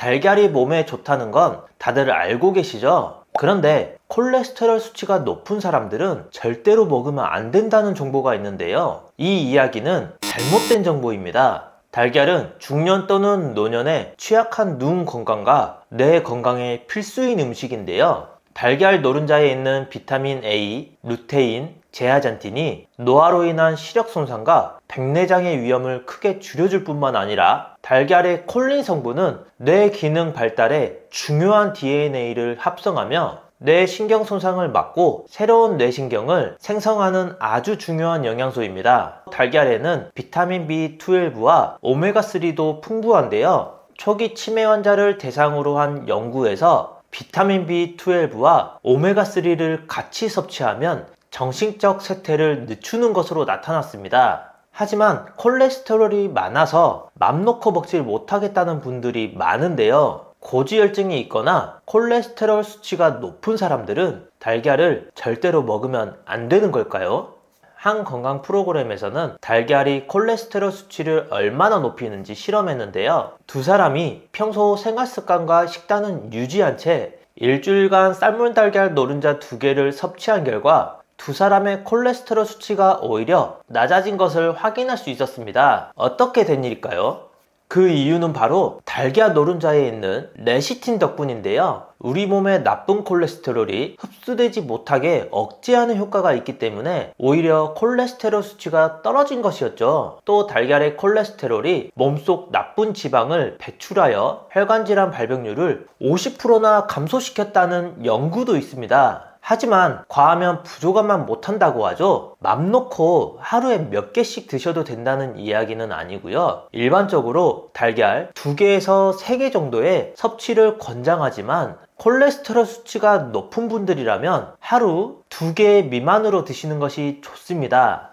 달걀이 몸에 좋다는 건 다들 알고 계시죠? 그런데 콜레스테롤 수치가 높은 사람들은 절대로 먹으면 안 된다는 정보가 있는데요. 이 이야기는 잘못된 정보입니다. 달걀은 중년 또는 노년에 취약한 눈 건강과 뇌 건강에 필수인 음식인데요. 달걀 노른자에 있는 비타민 A, 루테인, 제아잔틴이 노화로 인한 시력 손상과 백내장의 위험을 크게 줄여줄 뿐만 아니라 달걀의 콜린 성분은 뇌 기능 발달에 중요한 DNA를 합성하며 뇌 신경 손상을 막고 새로운 뇌신경을 생성하는 아주 중요한 영양소입니다. 달걀에는 비타민 B12와 오메가3도 풍부한데요. 초기 치매 환자를 대상으로 한 연구에서 비타민 B12와 오메가3를 같이 섭취하면 정신적 쇠퇴를 늦추는 것으로 나타났습니다. 하지만 콜레스테롤이 많아서 맘 놓고 먹질 못하겠다는 분들이 많은데요. 고지혈증이 있거나 콜레스테롤 수치가 높은 사람들은 달걀을 절대로 먹으면 안 되는 걸까요? 한 건강 프로그램에서는 달걀이 콜레스테롤 수치를 얼마나 높이는지 실험했는데요. 두 사람이 평소 생활 습관과 식단은 유지한 채 일주일간 삶은 달걀 노른자 2개를 섭취한 결과 두 사람의 콜레스테롤 수치가 오히려 낮아진 것을 확인할 수 있었습니다. 어떻게 된 일일까요? 그 이유는 바로 달걀 노른자에 있는 레시틴 덕분인데요. 우리 몸의 나쁜 콜레스테롤이 흡수되지 못하게 억제하는 효과가 있기 때문에 오히려 콜레스테롤 수치가 떨어진 것이었죠. 또 달걀의 콜레스테롤이 몸속 나쁜 지방을 배출하여 혈관질환 발병률을 50%나 감소시켰다는 연구도 있습니다. 하지만 과하면 부족하면 못한다고 하죠. 맘 놓고 하루에 몇 개씩 드셔도 된다는 이야기는 아니고요. 일반적으로 달걀 2개에서 3개 정도의 섭취를 권장하지만 콜레스테롤 수치가 높은 분들이라면 하루 2개 미만으로 드시는 것이 좋습니다.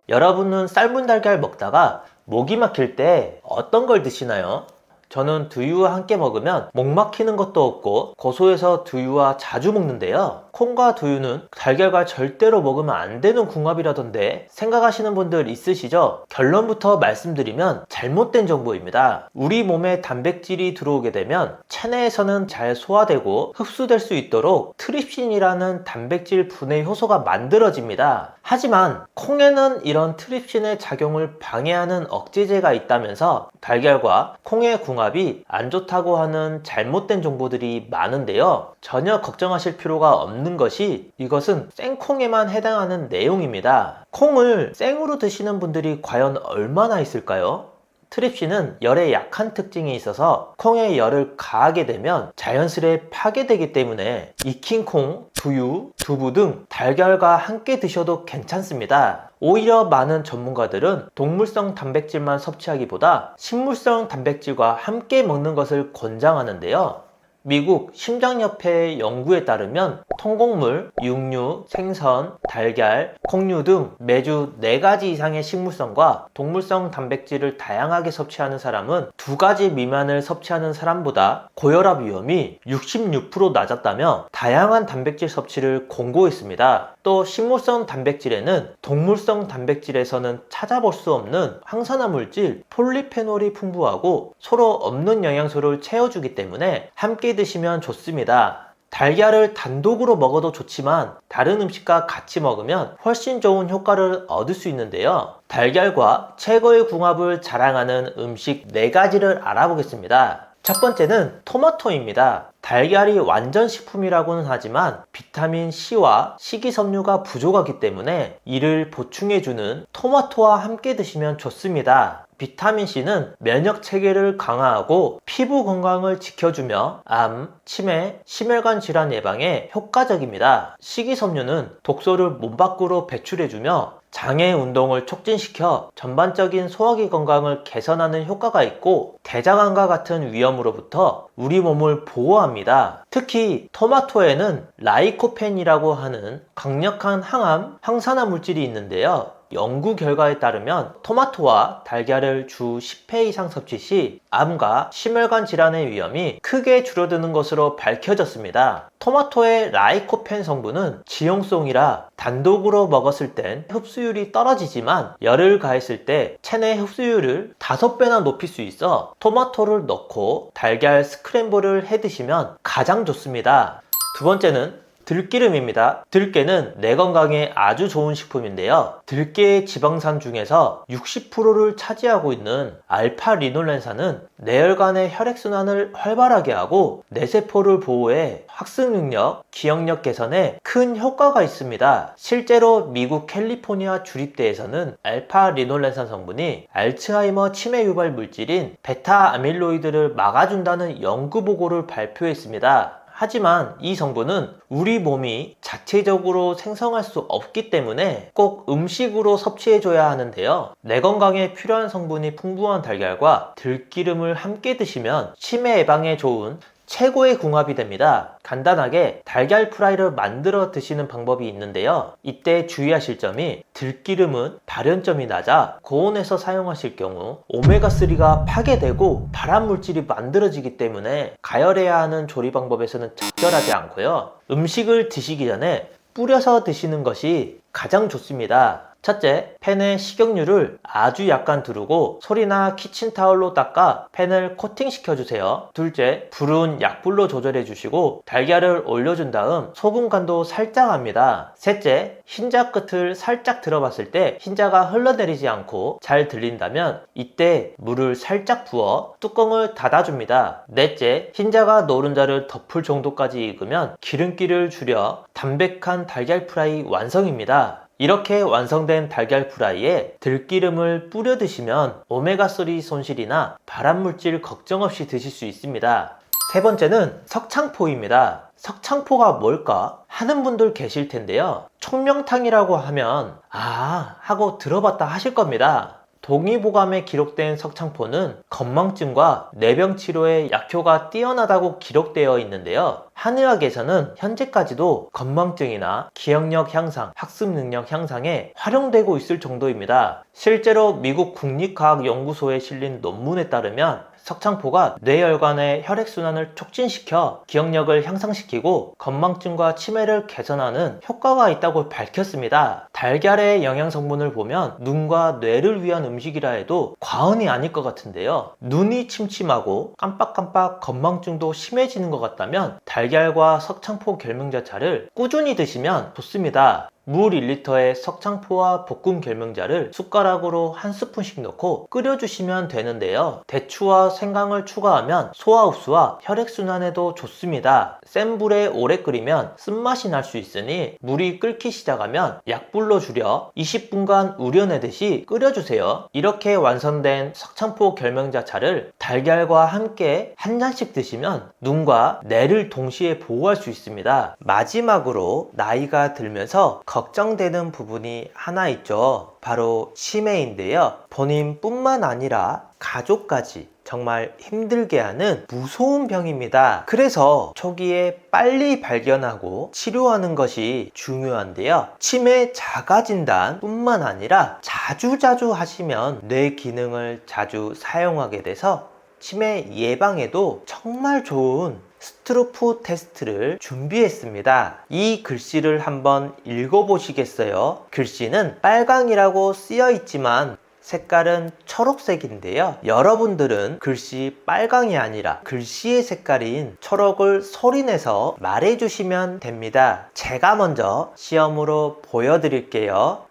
여러분은 삶은 달걀 먹다가 목이 막힐 때 어떤 걸 드시나요? 저는 두유와 함께 먹으면 목 막히는 것도 없고 고소해서 두유와 자주 먹는데요. 콩과 두유는 달걀과 절대로 먹으면 안 되는 궁합이라던데 생각하시는 분들 있으시죠? 결론부터 말씀드리면 잘못된 정보입니다. 우리 몸에 단백질이 들어오게 되면 체내에서는 잘 소화되고 흡수될 수 있도록 트립신이라는 단백질 분해 효소가 만들어집니다. 하지만 콩에는 이런 트립신의 작용을 방해하는 억제제가 있다면서 달걀과 콩의 궁합이 안 좋다고 하는 잘못된 정보들이 많은데요. 전혀 걱정하실 필요가 없는 것이 이것은 생콩에만 해당하는 내용입니다. 콩을 생으로 드시는 분들이 과연 얼마나 있을까요? 트립신은 열에 약한 특징이 있어서 콩에 열을 가하게 되면 자연스레 파괴되기 때문에 익힌 콩, 두유, 두부 등 달걀과 함께 드셔도 괜찮습니다. 오히려 많은 전문가들은 동물성 단백질만 섭취하기보다 식물성 단백질과 함께 먹는 것을 권장하는데요. 미국 심장협회의 연구에 따르면 통곡물, 육류, 생선, 달걀, 콩류 등 매주 4가지 이상의 식물성과 동물성 단백질을 다양하게 섭취하는 사람은 2가지 미만을 섭취하는 사람보다 고혈압 위험이 66% 낮았다며 다양한 단백질 섭취를 권고했습니다. 또 식물성 단백질에는 동물성 단백질에서는 찾아볼 수 없는 항산화 물질 폴리페놀이 풍부하고 서로 없는 영양소를 채워주기 때문에 함께 드시면 좋습니다. 달걀을 단독으로 먹어도 좋지만 다른 음식과 같이 먹으면 훨씬 좋은 효과를 얻을 수 있는데요. 달걀과 최고의 궁합을 자랑하는 음식 4가지를 알아보겠습니다. 첫 번째는 토마토입니다. 달걀이 완전 식품이라고는 하지만 비타민 C와 식이섬유가 부족하기 때문에 이를 보충해주는 토마토와 함께 드시면 좋습니다. 비타민 C는 면역 체계를 강화하고 피부 건강을 지켜주며 암, 치매, 심혈관 질환 예방에 효과적입니다. 식이섬유는 독소를 몸 밖으로 배출해주며 장의 운동을 촉진시켜 전반적인 소화기 건강을 개선하는 효과가 있고 대장암과 같은 위험으로부터 우리 몸을 보호합니다. 특히 토마토에는 라이코펜이라고 하는 강력한 항암, 항산화 물질이 있는데요. 연구 결과에 따르면 토마토와 달걀을 주 10회 이상 섭취 시 암과 심혈관 질환의 위험이 크게 줄어드는 것으로 밝혀졌습니다. 토마토의 라이코펜 성분은 지용성이라 단독으로 먹었을 땐 흡수율이 떨어지지만 열을 가했을 때 체내 흡수율을 5배나 높일 수 있어 토마토를 넣고 달걀 스크램블을 해 드시면 가장 좋습니다. 두 번째는 들기름입니다. 들깨는 내 건강에 아주 좋은 식품인데요. 들깨의 지방산 중에서 60%를 차지하고 있는 알파리놀렌산은 뇌혈관의 혈액순환을 활발하게 하고 뇌세포를 보호해 학습 능력, 기억력 개선에 큰 효과가 있습니다. 실제로 미국 캘리포니아 주립대에서는 알파리놀렌산 성분이 알츠하이머 치매 유발 물질인 베타 아밀로이드를 막아준다는 연구 보고를 발표했습니다. 하지만 이 성분은 우리 몸이 자체적으로 생성할 수 없기 때문에 꼭 음식으로 섭취해줘야 하는데요. 내 건강에 필요한 성분이 풍부한 달걀과 들기름을 함께 드시면 치매 예방에 좋은 최고의 궁합이 됩니다. 간단하게 달걀 프라이를 만들어 드시는 방법이 있는데요. 이때 주의하실 점이 들기름은 발연점이 낮아 고온에서 사용하실 경우 오메가3가 파괴되고 발암물질이 만들어지기 때문에 가열해야 하는 조리 방법에서는 적절하지 않고요. 음식을 드시기 전에 뿌려서 드시는 것이 가장 좋습니다. 첫째, 팬에 식용유를 아주 약간 두르고 솔이나 키친타올로 닦아 팬을 코팅시켜주세요. 둘째, 불은 약불로 조절해주시고 달걀을 올려준 다음 소금 간도 살짝 합니다. 셋째, 흰자 끝을 살짝 들어봤을 때 흰자가 흘러내리지 않고 잘 들린다면 이때 물을 살짝 부어 뚜껑을 닫아줍니다. 넷째, 흰자가 노른자를 덮을 정도까지 익으면 기름기를 줄여 담백한 달걀 프라이 완성입니다. 이렇게 완성된 달걀 프라이에 들기름을 뿌려 드시면 오메가3 손실이나 발암물질 걱정 없이 드실 수 있습니다. 세 번째는 석창포입니다. 석창포가 뭘까 하는 분들 계실 텐데요. 총명탕이라고 하면 하고 들어봤다 하실 겁니다. 동의보감에 기록된 석창포는 건망증과 뇌병 치료에 약효가 뛰어나다고 기록되어 있는데요. 한의학에서는 현재까지도 건망증이나 기억력 향상, 학습 능력 향상에 활용되고 있을 정도입니다. 실제로 미국 국립과학연구소에 실린 논문에 따르면 석창포가 뇌혈관의 혈액순환을 촉진시켜 기억력을 향상시키고 건망증과 치매를 개선하는 효과가 있다고 밝혔습니다. 달걀의 영양성분을 보면 눈과 뇌를 위한 음식이라 해도 과언이 아닐 것 같은데요. 눈이 침침하고 깜빡깜빡 건망증도 심해지는 것 같다면 달걀과 석창포 결명자차를 꾸준히 드시면 좋습니다. 물 1리터에 석창포와 볶음 결명자를 숟가락으로 한 스푼씩 넣고 끓여주시면 되는데요. 대추와 생강을 추가하면 소화 흡수와 혈액순환에도 좋습니다. 센 불에 오래 끓이면 쓴맛이 날 수 있으니 물이 끓기 시작하면 약불로 줄여 20분간 우려내듯이 끓여주세요. 이렇게 완성된 석창포 결명자차를 달걀과 함께 한 잔씩 드시면 눈과 뇌를 동시에 보호할 수 있습니다. 마지막으로 나이가 들면서 걱정되는 부분이 하나 있죠. 바로 치매인데요. 본인뿐만 아니라 가족까지 정말 힘들게 하는 무서운 병입니다. 그래서 초기에 빨리 발견하고 치료하는 것이 중요한데요. 치매 자가진단 뿐만 아니라 자주자주 하시면 뇌 기능을 자주 사용하게 돼서 치매 예방에도 정말 좋은 스트로프 테스트를 준비했습니다. 이 글씨를 한번 읽어보시겠어요? 글씨는 빨강이라고 쓰여 있지만 색깔은 초록색인데요. 여러분들은 글씨 빨강이 아니라 글씨의 색깔인 초록을 소리내서 말해주시면 됩니다. 제가 먼저 시험으로 보여드릴게요.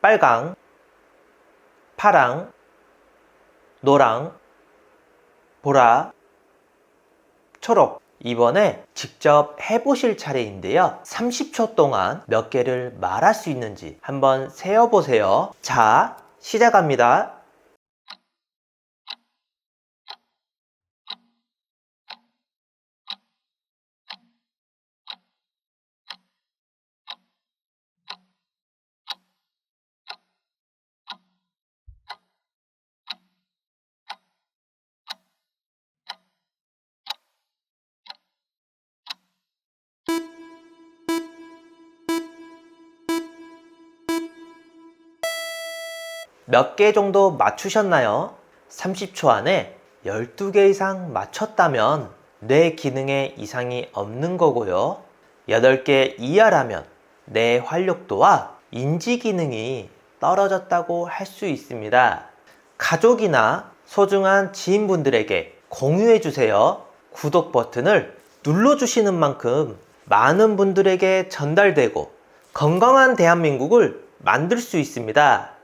빨강, 파랑, 노랑, 보라, 초록. 이번에 직접 해보실 차례인데요. 30초 동안 몇 개를 말할 수 있는지 한번 세어보세요. 자, 시작합니다. 몇 개 정도 맞추셨나요? 30초 안에 12개 이상 맞췄다면 뇌 기능에 이상이 없는 거고요. 8개 이하라면 뇌 활력도와 인지 기능이 떨어졌다고 할 수 있습니다. 가족이나 소중한 지인분들에게 공유해 주세요. 구독 버튼을 눌러주시는 만큼 많은 분들에게 전달되고 건강한 대한민국을 만들 수 있습니다.